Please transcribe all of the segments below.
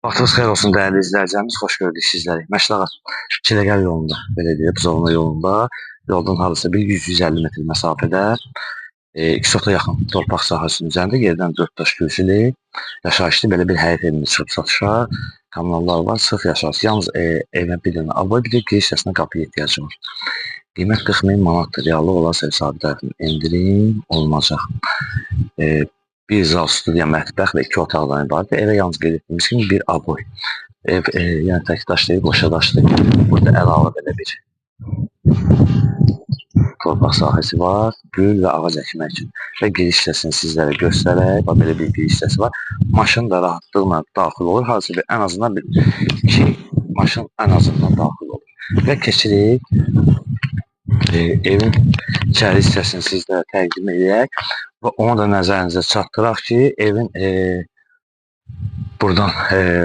Vaxtınız xeyir olsun dəyərli izləyicilərimiz, xoş gördük sizləri. Məşdağa Çiləgəl yolunda, belə deyək, Buzovna yolunda, yoldan hardasa bir 100-150 metr məsafədə 2 sota yaxın torpaq sahəsinin üzərində yerdən 4 daş kürsülü, yaşayışlı belə bir həyət evini çıxıb satışa, kommunallar var, sıx yaşayış. Yalnız evə bir dənə aboy, bir də giriş hissəsinə qapıya ehtiyacı var. Qiymət 40 min manatdır, reallıq olarsa ev sahibi tərəfindən endirim olunacaq. Bir zal, studiya, mətbəx və 2 otaqdan ibarət. Evə yalnız qeyd etdiyimiz kimi bir aboy. Ev yəni tək daş deyil, qoşa daş deyil. Burada əlavə belə bir torpaq sahəsi var, gül və ağac əkmək üçün. Və giriş hissəsini sizlərə göstərək. Bax, belə bir giriş hissəsi var. Maşın da rahatlıqla daxil olur. Hardasa bir ən azından bir 2 maşın ən azından daxil olur. Və keçirik evin içəri hissəsini sizlərə təqdim edək və onu da nəzərinizə çatdıraq ki, evin buradan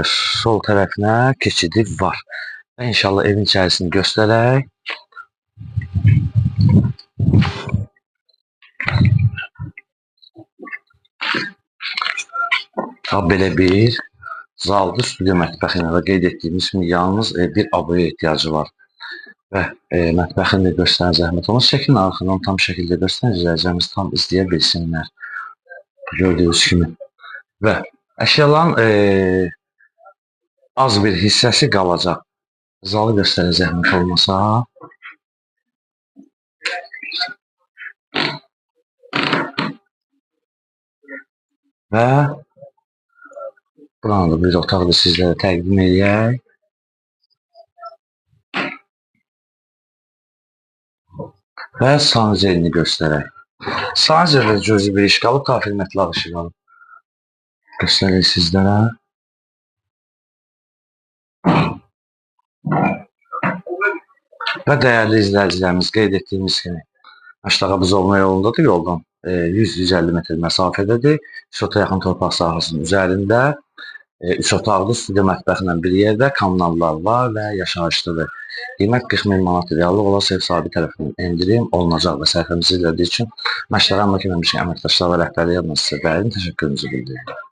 sol tərəfinə keçidi var. Və inşallah evin içərisini göstərək. Belə bir zaldır, studiya mətbəxi ilə qeyd etdiyimiz kimi yalnız bir aboya ehtiyacı var. Və mətbəxini də göstərən zəhmət olmaz. Şəklin arxından tam şəkildə göstərən izləyicilərimiz tam izləyə bilsinlər. Gördüyünüz kimi. Və əşyaların az bir hissəsi qalacaq. Zalı göstərən zəhmət olmasa. Və buranı da bir otaqda sizlərə təqdim edək. Və sanuzelini göstərək. Sanuzeldə cüzi bir iş qalıb, kafirmətli işi qalıb. Göstərək sizlərə. Və dəyərli izləyicilərimiz, qeyd etdiyimiz kimi Məşdağa Buzovna yolundadır, yoldan 100-150 metr məsafədədir. 2 sota yaxın torpaq sahəsinin üzərində 3 otaqlı studiya mətbəxlə bir yerdə kommunallar var və yaşayışlıdır. Qiymət 40 min manat, reallıq olarsa ev sahibi tərəfindən endirim olunacaq və səhifəmizi izlədiyi üçün Məşdağa əmlak etməmiş əməkdaşlar və rəhbərliyə adına sizə dərin təşəkkürümüzü bildiririk.